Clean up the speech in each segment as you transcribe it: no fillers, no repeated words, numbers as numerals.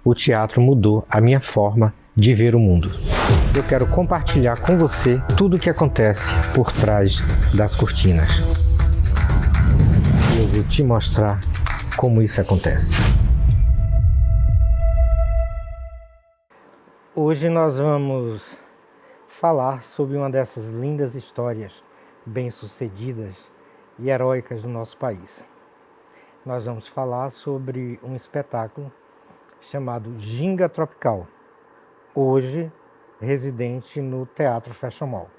o teatro mudou a minha forma de ver o mundo. Eu quero compartilhar com você tudo o que acontece por trás das cortinas. Eu vou te mostrar como isso acontece. Hoje nós vamos falar sobre uma dessas lindas histórias bem-sucedidas e heróicas do nosso país. Nós vamos falar sobre um espetáculo chamado Ginga Tropical, hoje residente no Teatro Fashion Mall.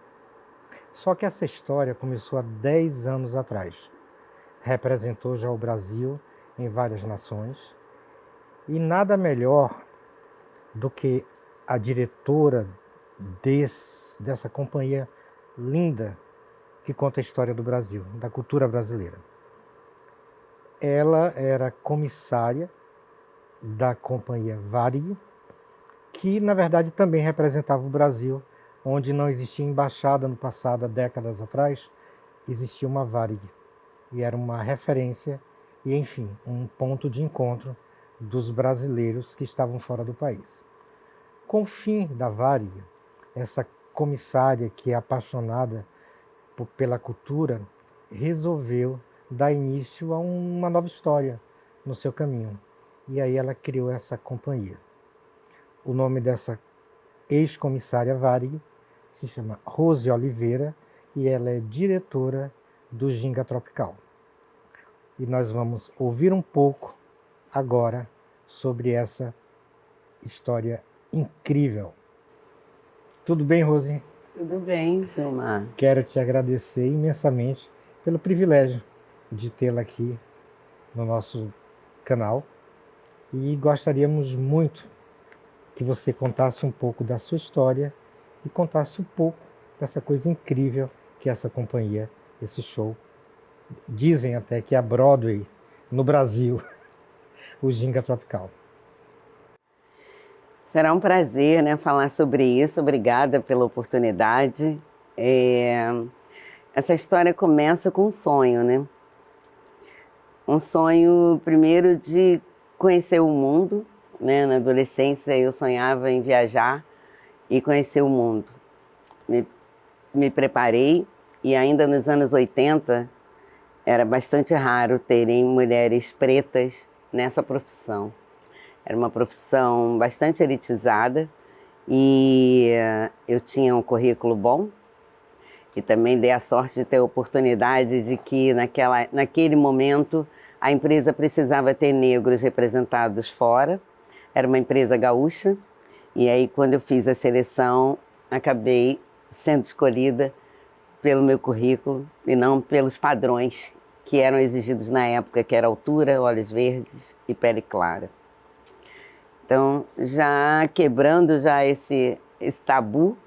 Só que essa história começou há 10 anos atrás. Representou já o Brasil em várias nações. E nada melhor do que a diretora dessa companhia linda que conta a história do Brasil, da cultura brasileira. Ela era comissária da companhia Varig, que na verdade também representava o Brasil, onde não existia embaixada no passado, há décadas atrás, existia uma Varig. E era uma referência e, enfim, um ponto de encontro dos brasileiros que estavam fora do país. Com o fim da Varig, essa comissária que é apaixonada pela cultura, resolveu dar início a uma nova história no seu caminho. E aí ela criou essa companhia. O nome dessa ex-comissária Varig se chama Rose Oliveira e ela é diretora do Ginga Tropical. E nós vamos ouvir um pouco agora sobre essa história incrível. Tudo bem, Rose? Tudo bem, Gilmar. Quero te agradecer imensamente pelo privilégio de tê-la aqui no nosso canal e gostaríamos muito que você contasse um pouco da sua história e contasse um pouco dessa coisa incrível que é essa companhia, esse show. Dizem até que é a Broadway no Brasil, o Ginga Tropical. Será um prazer, né, falar sobre isso. Obrigada pela oportunidade. Essa história começa com um sonho, né? Um sonho, primeiro, de conhecer o mundo, né? Na adolescência eu sonhava em viajar e conhecer o mundo. Me preparei e ainda nos anos 80 era bastante raro terem mulheres pretas nessa profissão. Era uma profissão bastante elitizada e eu tinha um currículo bom e também dei a sorte de ter a oportunidade de que naquele momento a empresa precisava ter negros representados fora. Era uma empresa gaúcha e aí quando eu fiz a seleção acabei sendo escolhida pelo meu currículo e não pelos padrões que eram exigidos na época, que era altura, olhos verdes e pele clara. Então, já quebrando já esse tabu,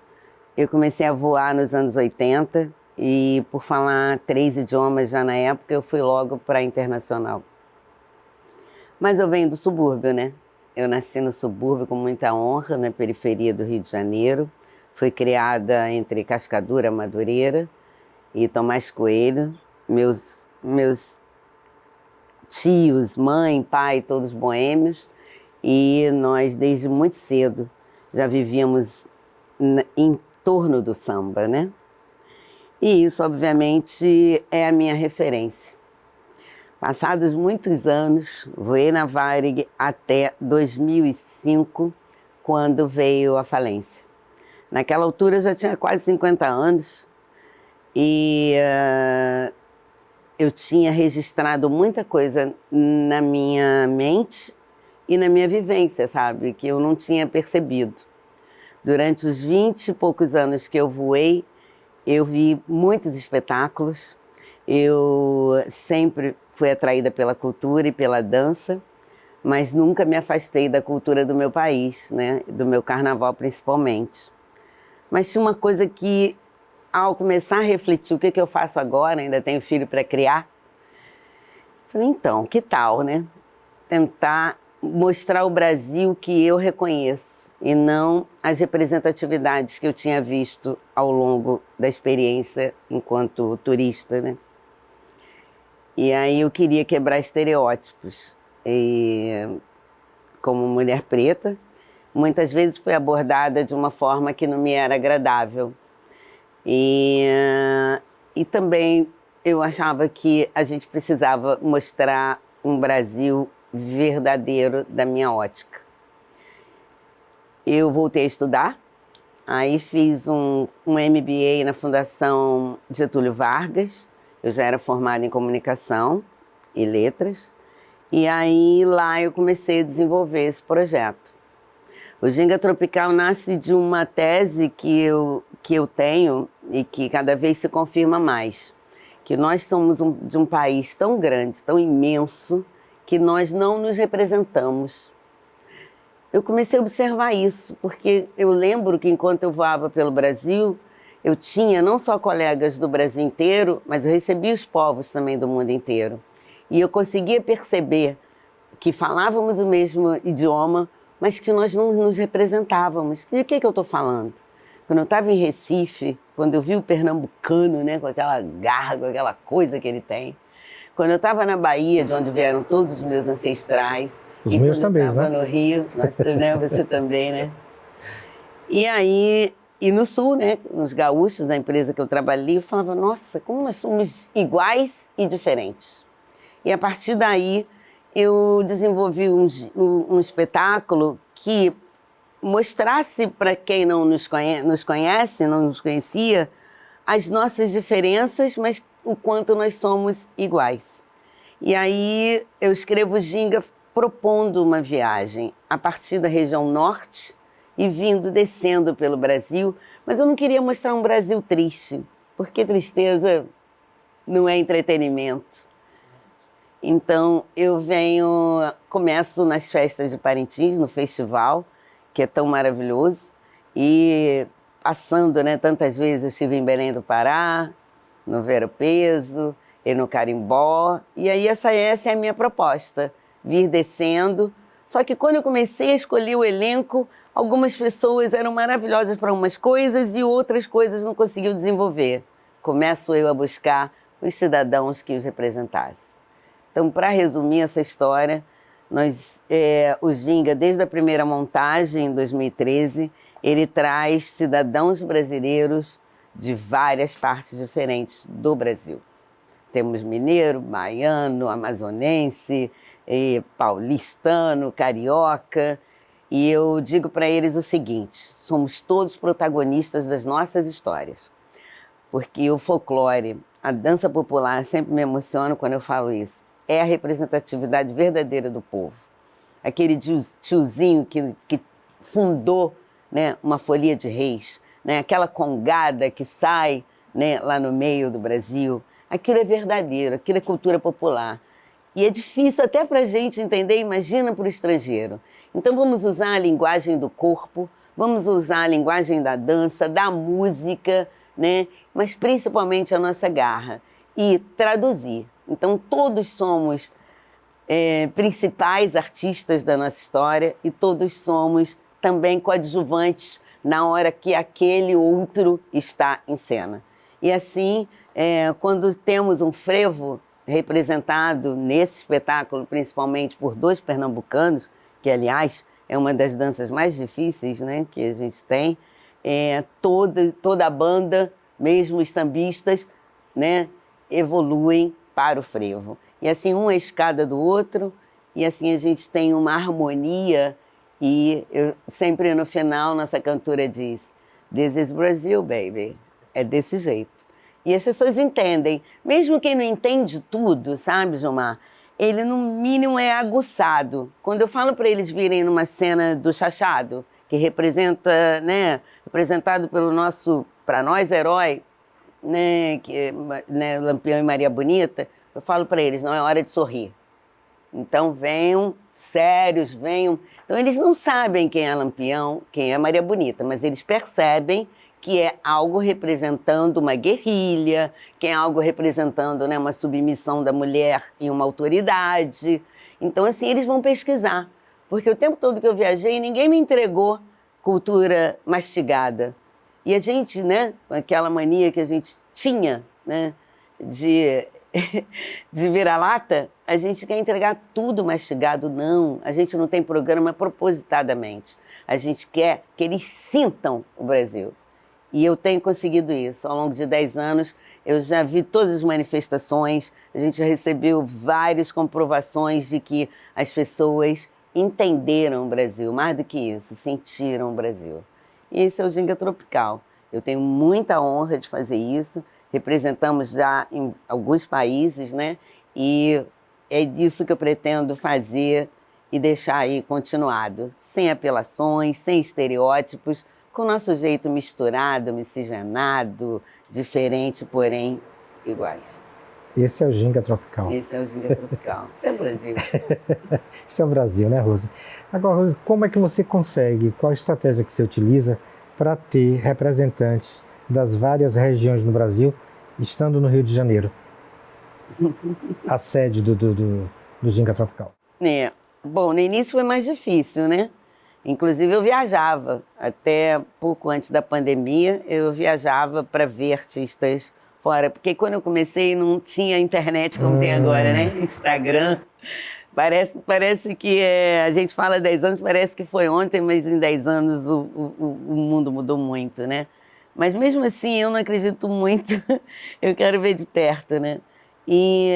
eu comecei a voar nos anos 80 e por falar 3 idiomas já na época, eu fui logo para a internacional. Mas eu venho do subúrbio, né? Eu nasci no subúrbio com muita honra, na periferia do Rio de Janeiro. Fui criada entre Cascadura, Madureira e Tomás Coelho. Meus tios, mãe, pai, todos boêmios. E nós, desde muito cedo, já vivíamos em torno do samba, né? E isso, obviamente, é a minha referência. Passados muitos anos, voei na Varig até 2005, quando veio a falência. Naquela altura eu já tinha quase 50 anos e eu tinha registrado muita coisa na minha mente e na minha vivência, sabe, que eu não tinha percebido. Durante os 20 e poucos anos que eu voei, eu vi muitos espetáculos, eu sempre fui atraída pela cultura e pela dança, mas nunca me afastei da cultura do meu país, né, do meu carnaval principalmente. Mas tinha uma coisa que, ao começar a refletir o que eu faço agora, ainda tenho filho para criar, falei, então, que tal, né, tentar mostrar o Brasil que eu reconheço e não as representatividades que eu tinha visto ao longo da experiência enquanto turista, né? E aí eu queria quebrar estereótipos. E como mulher preta, muitas vezes fui abordada de uma forma que não me era agradável. E também eu achava que a gente precisava mostrar um Brasil verdadeiro da minha ótica. Eu voltei a estudar, aí fiz um MBA na Fundação Getúlio Vargas. Eu já era formada em comunicação e letras, e aí lá eu comecei a desenvolver esse projeto. O Ginga Tropical nasce de uma tese que eu tenho e que cada vez se confirma mais, que nós somos de um país tão grande, tão imenso, que nós não nos representamos. Eu comecei a observar isso, porque eu lembro que enquanto eu voava pelo Brasil, eu tinha não só colegas do Brasil inteiro, mas eu recebia os povos também do mundo inteiro. E eu conseguia perceber que falávamos o mesmo idioma, mas que nós não nos representávamos. De que eu estou falando? Quando eu estava em Recife, quando eu vi o pernambucano, né, com aquela garra, com aquela coisa que ele tem. Quando eu estava na Bahia, de onde vieram todos os meus ancestrais. Os meus também, né? Quando eu estava no Rio, né, você também, né? E aí, e no Sul, né, nos gaúchos, da empresa que eu trabalhei, eu falava, nossa, como nós somos iguais e diferentes. E a partir daí, eu desenvolvi um espetáculo que mostrasse para quem não nos conhece, não nos conhecia, as nossas diferenças, mas o quanto nós somos iguais. E aí eu escrevo Ginga propondo uma viagem a partir da região norte e descendo pelo Brasil, mas eu não queria mostrar um Brasil triste, porque tristeza não é entretenimento. Então eu começo nas festas de Parintins, no festival, que é tão maravilhoso, e passando, né, tantas vezes eu estive em Belém do Pará, no Ver o Peso, e no Carimbó, e aí essa é a minha proposta, vir descendo. Só que quando eu comecei a escolher o elenco, algumas pessoas eram maravilhosas para umas coisas e outras coisas não conseguiam desenvolver. Começo eu a buscar os cidadãos que os representassem. Então, para resumir essa história, o Ginga, desde a primeira montagem, em 2013, ele traz cidadãos brasileiros de várias partes diferentes do Brasil. Temos mineiro, baiano, amazonense, paulistano, carioca. E eu digo para eles o seguinte, somos todos protagonistas das nossas histórias. Porque o folclore, a dança popular, sempre me emociona quando eu falo isso. É a representatividade verdadeira do povo. Aquele tiozinho que fundou, né, uma folia de reis, né, aquela congada que sai, né, lá no meio do Brasil. Aquilo é verdadeiro, aquilo é cultura popular. E é difícil até para a gente entender, imagina para o estrangeiro. Então vamos usar a linguagem do corpo, vamos usar a linguagem da dança, da música, né, mas principalmente a nossa garra. E traduzir. Então todos somos principais artistas da nossa história e todos somos também coadjuvantes na hora que aquele outro está em cena. E assim, quando temos um frevo representado nesse espetáculo, principalmente por 2 pernambucanos, que aliás é uma das danças mais difíceis, né, que a gente tem, toda a banda, mesmo os sambistas, né, evoluem para o frevo. E assim, um é escada do outro, e assim a gente tem uma harmonia, e sempre no final nossa cantora diz, "This is Brazil, baby." É desse jeito. E as pessoas entendem. Mesmo quem não entende tudo, sabe, Gilmar? Ele, no mínimo, é aguçado. Quando eu falo para eles virem numa cena do Chachado, que representa, né, representado pelo nosso, para nós, herói, né, Lampião e Maria Bonita, eu falo para eles, não é hora de sorrir. Então venham sérios, venham. Então eles não sabem quem é Lampião, quem é Maria Bonita, mas eles percebem que é algo representando uma guerrilha, que é algo representando, né, uma submissão da mulher em uma autoridade. Então, assim, eles vão pesquisar. Porque o tempo todo que eu viajei, ninguém me entregou cultura mastigada. E a gente, né, aquela mania que a gente tinha, né, de de vira-lata, a gente quer entregar tudo mastigado. Não, a gente não tem programa propositadamente. A gente quer que eles sintam o Brasil. E eu tenho conseguido isso. Ao longo de 10 anos, eu já vi todas as manifestações, a gente já recebeu várias comprovações de que as pessoas entenderam o Brasil, mais do que isso, sentiram o Brasil. E esse é o Ginga Tropical. Eu tenho muita honra de fazer isso, representamos já em alguns países, né? E é disso que eu pretendo fazer e deixar aí continuado, sem apelações, sem estereótipos, com o nosso jeito misturado, miscigenado, diferente, porém iguais. Esse é o Ginga Tropical. Esse é o Ginga Tropical. Esse é o Brasil. Esse é o Brasil, né, Rose? Agora, Rose, como é que você consegue, qual a estratégia que você utiliza para ter representantes das várias regiões no Brasil, estando no Rio de Janeiro? A sede do Ginga Tropical. Bom, no início foi mais difícil, né? Inclusive eu viajava, até pouco antes da pandemia, eu viajava para ver artistas fora, porque quando eu comecei não tinha internet como tem agora, né? Instagram. Parece que a gente fala 10 anos, parece que foi ontem, mas em 10 anos o mundo mudou muito, né? Mas mesmo assim eu não acredito muito, eu quero ver de perto, né? E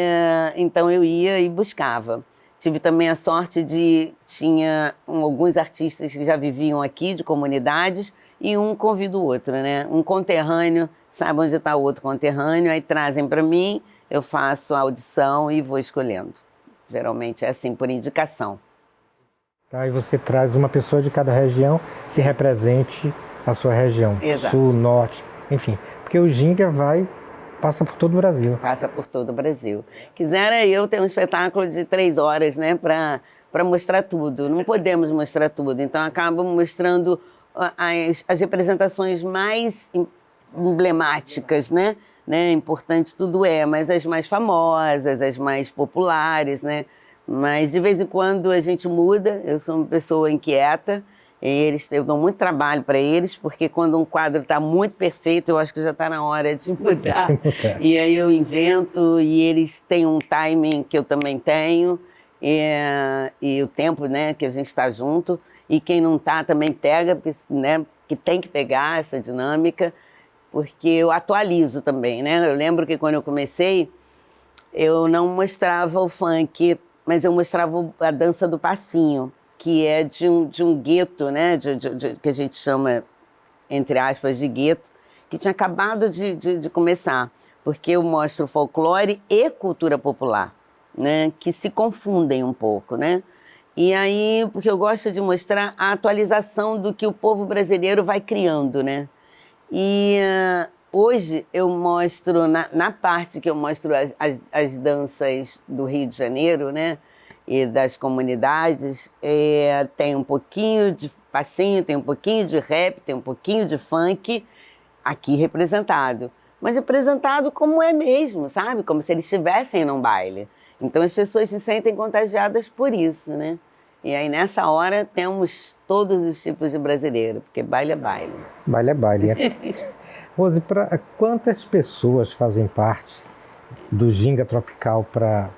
então eu ia e buscava. Tive também a sorte tinha alguns artistas que já viviam aqui, de comunidades, e um convida o outro, né? Um conterrâneo, sabe onde está o outro conterrâneo, aí trazem para mim, eu faço a audição e vou escolhendo. Geralmente é assim, por indicação. Aí você traz uma pessoa de cada região que represente a sua região. Exato. Sul, norte, enfim. Porque o Ginga passa por todo o Brasil. Passa por todo o Brasil. Quisera eu ter um espetáculo de 3 horas, né, para mostrar tudo. Não podemos mostrar tudo, então acabo mostrando as representações mais emblemáticas, né? Importante tudo mas as mais famosas, as mais populares, né? Mas de vez em quando a gente muda, eu sou uma pessoa inquieta, eu dou muito trabalho para eles, porque quando um quadro está muito perfeito, eu acho que já está na hora de mudar. E aí eu invento, e eles têm um timing que eu também tenho, e o tempo, né, que a gente está junto, e quem não está também pega, né, que tem que pegar essa dinâmica, porque eu atualizo também, né? Eu lembro que quando eu comecei, eu não mostrava o funk, mas eu mostrava a dança do passinho, que é de um gueto, né, que a gente chama, entre aspas, de gueto, que tinha acabado de começar, porque eu mostro folclore e cultura popular, né, que se confundem um pouco, né? E aí, porque eu gosto de mostrar a atualização do que o povo brasileiro vai criando, né? E hoje eu mostro, na parte que eu mostro as danças do Rio de Janeiro, né? E das comunidades, tem um pouquinho de passinho, tem um pouquinho de rap, tem um pouquinho de funk aqui representado. Mas representado como é mesmo, sabe? Como se eles estivessem num baile. Então as pessoas se sentem contagiadas por isso, né? E aí nessa hora temos todos os tipos de brasileiro, porque baile é baile. Baile é baile. Rose, quantas pessoas fazem parte do Ginga Tropical para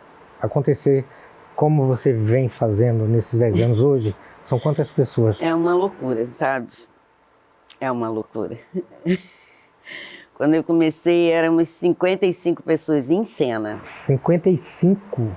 acontecer como você vem fazendo nesses 10 anos hoje? São quantas pessoas? É uma loucura, sabe? É uma loucura. Quando eu comecei, éramos 55 pessoas em cena. 55?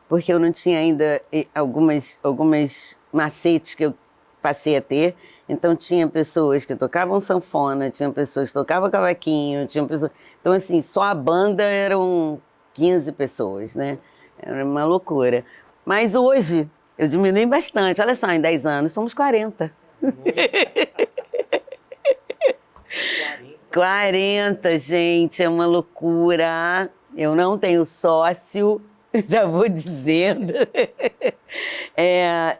Porque eu não tinha ainda algumas macetes que eu passei a ter. Então tinha pessoas que tocavam sanfona, tinha pessoas que tocavam cavaquinho, tinha pessoas... Então assim, só a banda eram 15 pessoas, né? Era uma loucura. Mas hoje eu diminui bastante. Olha só, em 10 anos somos 40. 40, gente, é uma loucura. Eu não tenho sócio, já vou dizendo.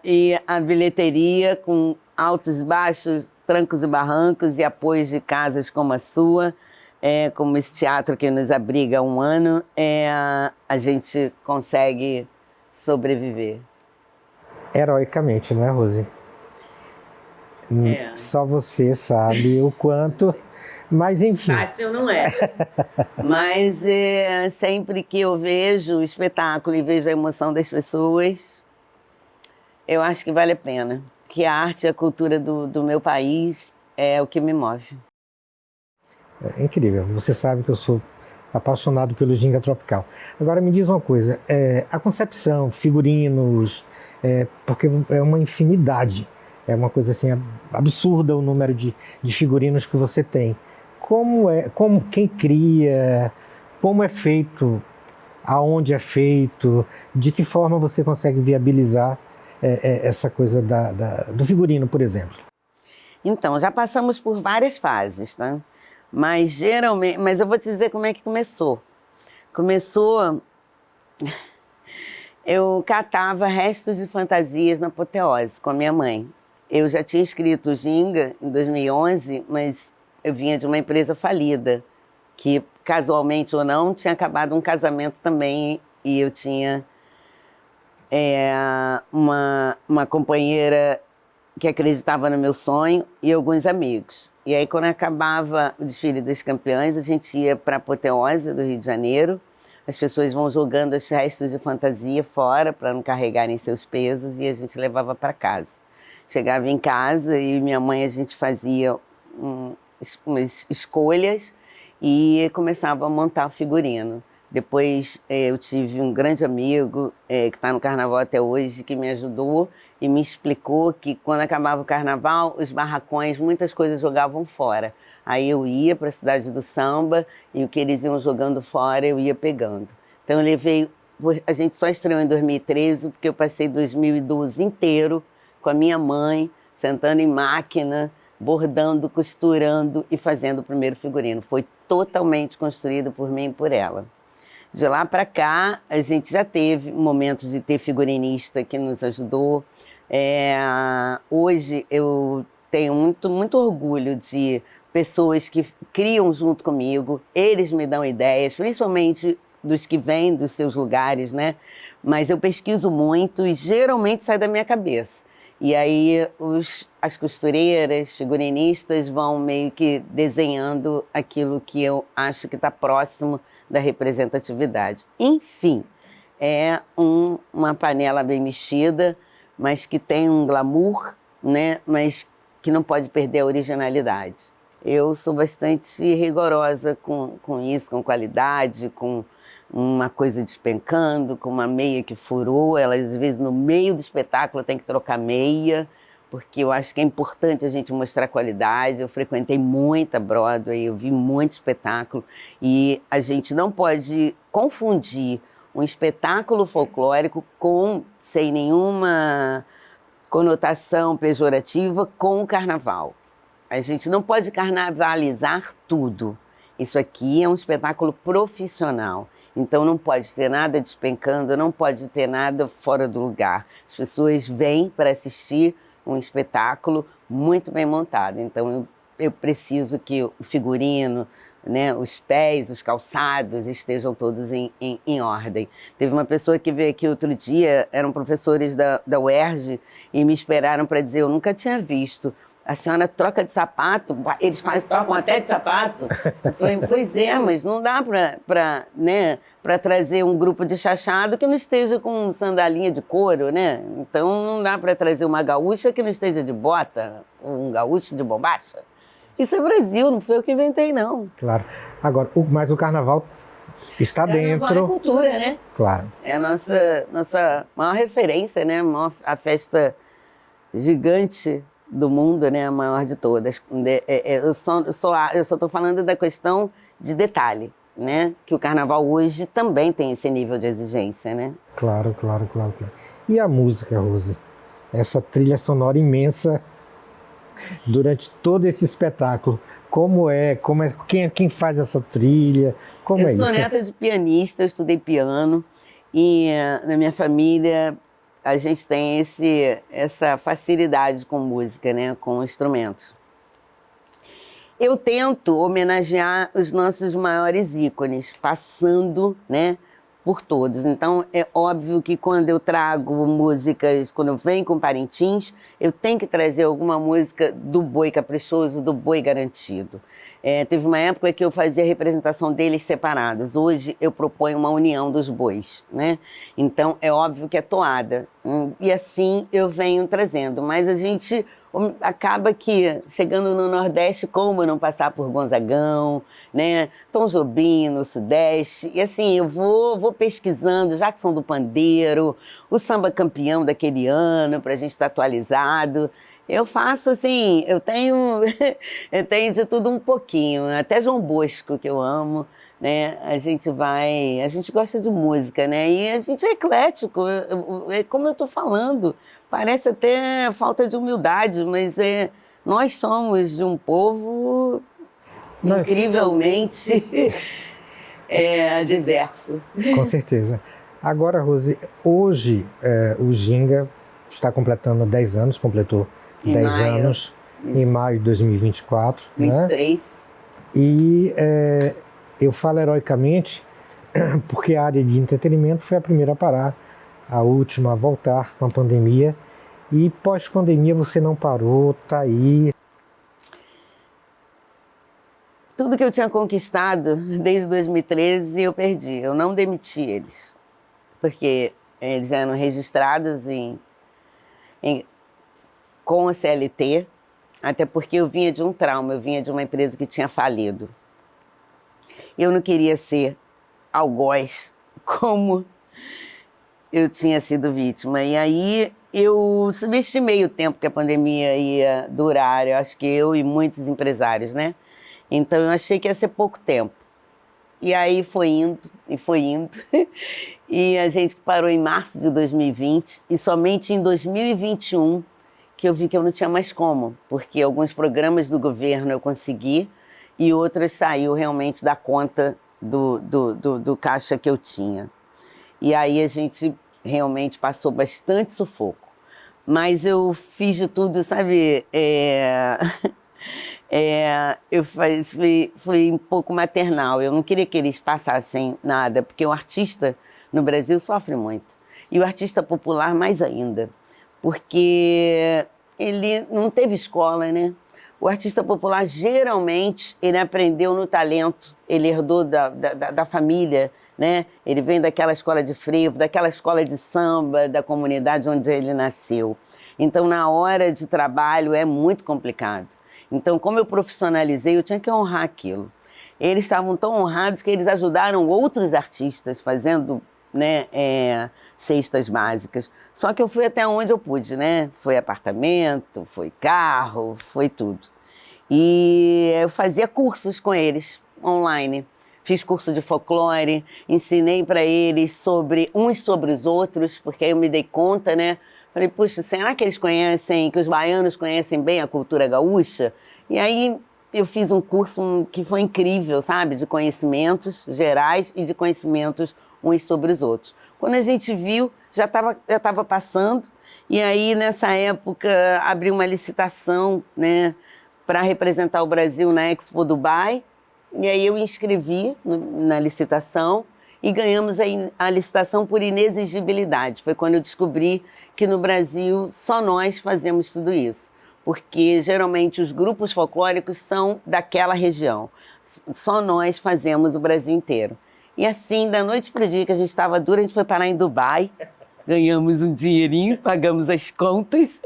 E a bilheteria com altos e baixos, trancos e barrancos e apoios de casas como a sua, como esse teatro que nos abriga há um ano, a gente consegue sobreviver. Heroicamente, não é, Rose? Só você sabe o quanto Mas enfim. Fácil não é. Mas sempre que eu vejo o espetáculo e vejo a emoção das pessoas, eu acho que vale a pena. Que a arte e a cultura do meu país é o que me move. É incrível. Você sabe que eu sou apaixonado pelo ginga tropical. Agora me diz uma coisa, a concepção, figurinos, porque é uma infinidade, é uma coisa assim absurda o número de figurinos que você tem. Quem cria, como é feito, aonde é feito, de que forma você consegue viabilizar essa coisa do figurino, por exemplo? Então, já passamos por várias fases, tá? Mas geralmente, mas eu vou te dizer como é que começou. Começou, eu catava restos de fantasias na Apoteose com a minha mãe. Eu já tinha escrito o Ginga em 2011, mas eu vinha de uma empresa falida, que casualmente ou não, tinha acabado um casamento também e eu tinha uma companheira que acreditava no meu sonho e alguns amigos. E aí, quando acabava o desfile das campeãs, a gente ia para a Apoteose do Rio de Janeiro. As pessoas vão jogando os restos de fantasia fora para não carregarem seus pesos e a gente levava para casa. Chegava em casa e minha mãe, a gente fazia umas escolhas e começava a montar o figurino. Depois eu tive um grande amigo que está no carnaval até hoje, que me ajudou e me explicou que quando acabava o carnaval, os barracões, muitas coisas jogavam fora. Aí eu ia para a cidade do samba e o que eles iam jogando fora eu ia pegando. Então eu levei, a gente só estreou em 2013 porque eu passei 2012 inteiro com a minha mãe, sentando em máquina, bordando, costurando e fazendo o primeiro figurino. Foi totalmente construído por mim e por ela. De lá para cá, a gente já teve momentos de ter figurinista que nos ajudou. Hoje eu tenho muito orgulho de pessoas que criam junto comigo, eles me dão ideias, principalmente dos que vêm dos seus lugares, né? Mas eu pesquiso muito e geralmente sai da minha cabeça. E aí as costureiras, figurinistas vão meio que desenhando aquilo que eu acho que está próximo da representatividade. Enfim, é uma panela bem mexida, mas que tem um glamour, né? Mas que não pode perder a originalidade. Eu sou bastante rigorosa com isso, com qualidade, com uma coisa despencando, com uma meia que furou. Ela, às vezes, no meio do espetáculo tem que trocar meia, porque eu acho que é importante a gente mostrar qualidade. Eu frequentei muita Broadway, eu vi muito espetáculo, e a gente não pode confundir um espetáculo folclórico sem nenhuma conotação pejorativa, com o carnaval. A gente não pode carnavalizar tudo. Isso aqui é um espetáculo profissional, então não pode ter nada despencando, não pode ter nada fora do lugar. As pessoas vêm para assistir um espetáculo muito bem montado, então eu preciso que o figurino, né, os pés, os calçados estejam todos em ordem. Teve uma pessoa que veio aqui outro dia, eram professores da UERJ, e me esperaram para dizer, eu nunca tinha visto. A senhora troca de sapato? Eles trocam até de sapato? Eu falei, pois é, mas não dá para trazer um grupo de chachado que não esteja com sandalinha de couro, né? Então não dá para trazer uma gaúcha que não esteja de bota, ou um gaúcho de bombacha. Isso é Brasil, não foi eu que inventei, não. Claro. Agora, mas o carnaval está dentro... Carnaval é cultura, né? Claro. É a nossa maior referência, né? A festa gigante do mundo, né? A maior de todas. Eu só estou falando da questão de detalhe, né? Que o carnaval hoje também tem esse nível de exigência, né? Claro. E a música, Rose? Essa trilha sonora imensa durante todo esse espetáculo. Quem faz essa trilha? Como é isso? Eu sou neta de pianista, eu estudei piano e na minha família a gente tem essa facilidade com música, né, com instrumentos. Eu tento homenagear os nossos maiores ícones, passando, né, por todos. Então, é óbvio que quando eu trago músicas, quando eu venho com Parintins, eu tenho que trazer alguma música do Boi Caprichoso, do Boi Garantido. Teve uma época que eu fazia a representação deles separados. Hoje eu proponho uma união dos bois, né? Então, é óbvio que é toada. E assim eu venho trazendo. Mas a gente acaba que, chegando no Nordeste, como não passar por Gonzagão, né? Tom Jobim no Sudeste. E assim, eu vou pesquisando, Jackson do Pandeiro, o samba campeão daquele ano, para a gente estar atualizado. Eu faço assim, eu tenho de tudo um pouquinho, até João Bosco, que eu amo, né? A gente gosta de música, né? E a gente é eclético, é como eu estou falando, parece até falta de humildade, mas nós somos de um povo incrivelmente diverso. Com certeza. Agora, Rose, hoje o Ginga está completando 10 anos, completou 10 anos em maio de 2024. 23. Né? E eu falo heroicamente porque a área de entretenimento foi a primeira a parar, a última a voltar com a pandemia. E pós-pandemia você não parou, tá aí. Tudo que eu tinha conquistado desde 2013 eu perdi. Eu não demiti eles, porque eles eram registrados com a CLT, até porque eu vinha de um trauma, eu vinha de uma empresa que tinha falido. Eu não queria ser algoz como eu tinha sido vítima. E aí eu subestimei o tempo que a pandemia ia durar, eu acho que eu e muitos empresários, né? Então eu achei que ia ser pouco tempo. E aí foi indo, e foi indo. E a gente parou em março de 2020, e somente em 2021 que eu vi que eu não tinha mais como, porque alguns programas do governo eu consegui e outros saiu realmente da conta do caixa que eu tinha. E aí a gente realmente passou bastante sufoco. Mas eu fiz de tudo, sabe? Eu fui um pouco maternal. Eu não queria que eles passassem nada, porque o artista no Brasil sofre muito. E o artista popular mais ainda, porque ele não teve escola, né? O artista popular, geralmente, ele aprendeu no talento, ele herdou da família, né? Ele vem daquela escola de frevo, daquela escola de samba, da comunidade onde ele nasceu. Então, na hora de trabalho, é muito complicado. Então, como eu profissionalizei, eu tinha que honrar aquilo. Eles estavam tão honrados que eles ajudaram outros artistas fazendo, né, cestas básicas. Só que eu fui até onde eu pude, né? Foi apartamento, foi carro, foi tudo. E eu fazia cursos com eles, online. Fiz curso de folclore, ensinei para eles uns sobre os outros, porque aí eu me dei conta, né? Falei, puxa, será que eles conhecem, que os baianos conhecem bem a cultura gaúcha? E aí eu fiz um curso que foi incrível, sabe? De conhecimentos gerais e de conhecimentos uns sobre os outros. Quando a gente viu, já estava passando, e aí nessa época abriu uma licitação, né, para representar o Brasil na Expo Dubai, e aí eu inscrevi na licitação e ganhamos a licitação por inexigibilidade. Foi quando eu descobri que no Brasil só nós fazemos tudo isso, porque geralmente os grupos folclóricos são daquela região, só nós fazemos o Brasil inteiro. E assim, da noite para o dia que a gente estava dura, a gente foi parar em Dubai, ganhamos um dinheirinho, pagamos as contas.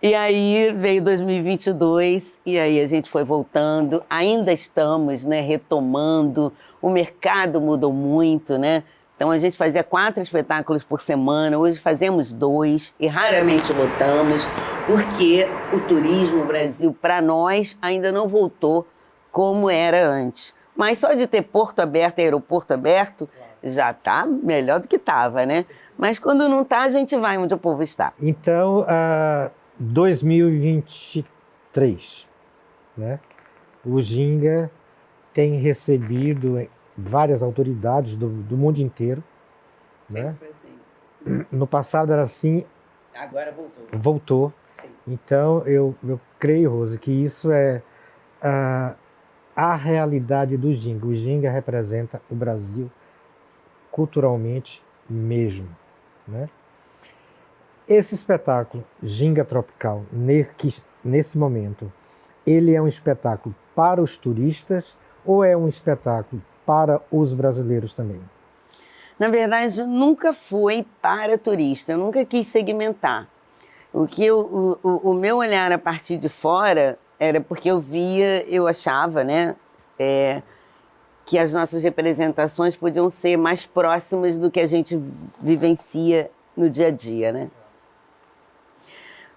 E aí veio 2022 e aí a gente foi voltando, ainda estamos, né, retomando, o mercado mudou muito, né? Então a gente fazia 4 espetáculos por semana, hoje fazemos 2 e raramente lotamos, porque o turismo no Brasil, para nós, ainda não voltou como era antes. Mas só de ter porto aberto e aeroporto aberto, já está melhor do que estava, né? Mas quando não está, a gente vai onde o povo está. Então, 2023, né? O Ginga tem recebido várias autoridades do mundo inteiro, né? Foi assim. No passado era assim. Agora voltou. Voltou. Sim. Então, eu creio, Rose, que isso é a realidade do Ginga. O Ginga representa o Brasil culturalmente mesmo, né? Esse espetáculo, Ginga Tropical, nesse momento, ele é um espetáculo para os turistas ou é um espetáculo para os brasileiros também? Na verdade, nunca foi para turista, eu nunca quis segmentar. O meu olhar a partir de fora era porque eu via, eu achava, né, que as nossas representações podiam ser mais próximas do que a gente vivencia no dia a dia, né?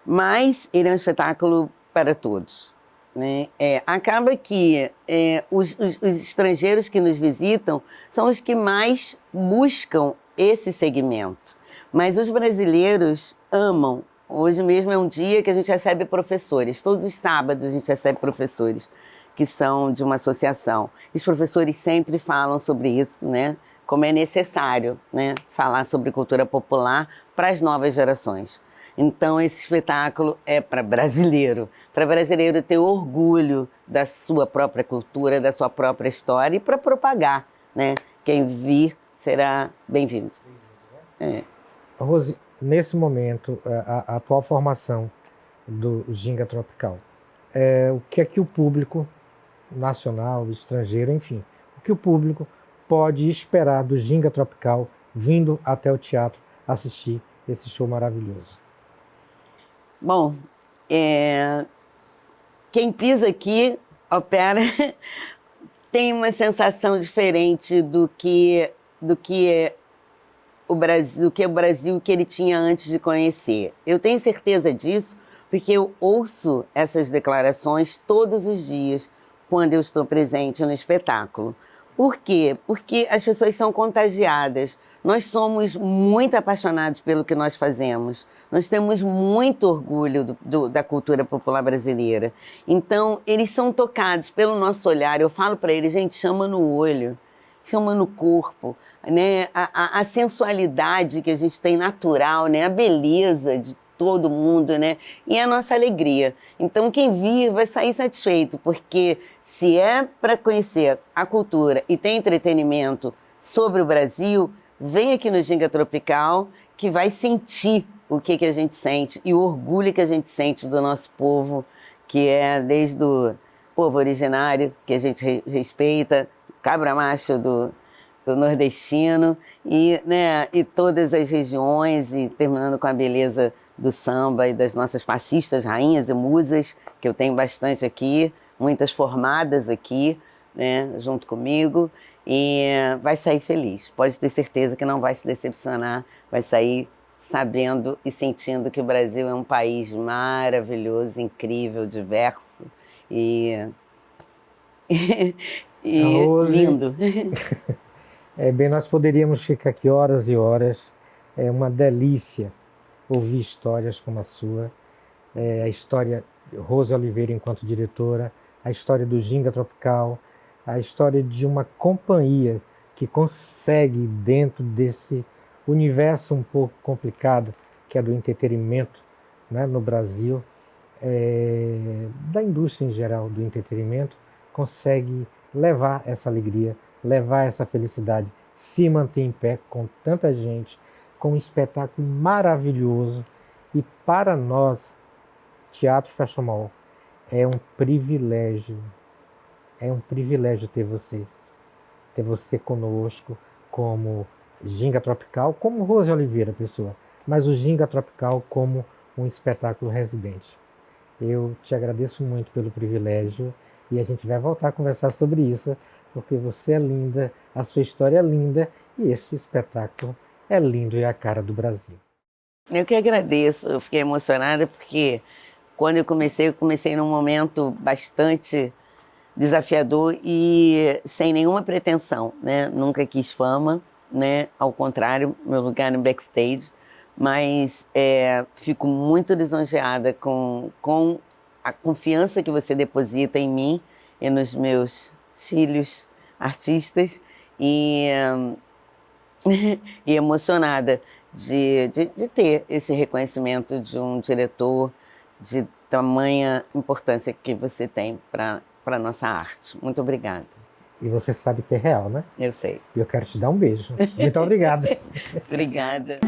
Mas ele é um espetáculo para todos, né? Acaba que os estrangeiros que nos visitam são os que mais buscam esse segmento. Mas os brasileiros amam. Hoje mesmo é um dia que a gente recebe professores. Todos os sábados a gente recebe professores que são de uma associação. Os professores sempre falam sobre isso, né? Como é necessário, né, falar sobre cultura popular para as novas gerações. Então, esse espetáculo é para brasileiro ter orgulho da sua própria cultura, da sua própria história e para propagar, né? Quem vir será bem-vindo. Rose, nesse momento, a atual formação do Ginga Tropical, o que é que o público nacional, estrangeiro, enfim, o que o público pode esperar do Ginga Tropical vindo até o teatro assistir esse show maravilhoso? Bom, quem pisa aqui, opera, tem uma sensação diferente do que o Brasil que ele tinha antes de conhecer. Eu tenho certeza disso porque eu ouço essas declarações todos os dias quando eu estou presente no espetáculo. Por quê? Porque as pessoas são contagiadas. Nós somos muito apaixonados pelo que nós fazemos. Nós temos muito orgulho da cultura popular brasileira. Então, eles são tocados pelo nosso olhar. Eu falo para eles, gente, chama no olho, chama no corpo, né? A sensualidade que a gente tem natural, né? A beleza de todo mundo, né? E a nossa alegria. Então, quem vir vai sair satisfeito, porque se é para conhecer a cultura e tem entretenimento sobre o Brasil, vem aqui no Ginga Tropical, que vai sentir o que a gente sente e o orgulho que a gente sente do nosso povo, que é desde o povo originário, que a gente respeita, cabra macho do nordestino, né, e todas as regiões, e terminando com a beleza do samba e das nossas passistas, rainhas e musas, que eu tenho bastante aqui, muitas formadas aqui, né, junto comigo, e vai sair feliz. Pode ter certeza que não vai se decepcionar, vai sair sabendo e sentindo que o Brasil é um país maravilhoso, incrível, diverso e, Rose, lindo. bem, nós poderíamos ficar aqui horas e horas. É uma delícia ouvir histórias como a sua, a história de Rose Oliveira enquanto diretora, a história do Ginga Tropical, a história de uma companhia que consegue, dentro desse universo um pouco complicado, que é do entretenimento, né, no Brasil, da indústria em geral do entretenimento, consegue levar essa alegria, levar essa felicidade, se manter em pé com tanta gente, com um espetáculo maravilhoso. E para nós, Teatro Fashion Mall, é um privilégio ter você conosco como Ginga Tropical, como Rose Oliveira, pessoa, mas o Ginga Tropical como um espetáculo residente. Eu te agradeço muito pelo privilégio e a gente vai voltar a conversar sobre isso, porque você é linda, a sua história é linda e esse espetáculo é lindo e é a cara do Brasil. Eu que agradeço, eu fiquei emocionada porque quando eu comecei num momento bastante desafiador e sem nenhuma pretensão, né? Nunca quis fama, né? Ao contrário, meu lugar no backstage, mas fico muito lisonjeada com a confiança que você deposita em mim e nos meus filhos artistas e emocionada de ter esse reconhecimento de um diretor de tamanha importância que você tem para a nossa arte. Muito obrigada. E você sabe que é real, né? Eu sei. E eu quero te dar um beijo. Muito obrigado. Obrigada.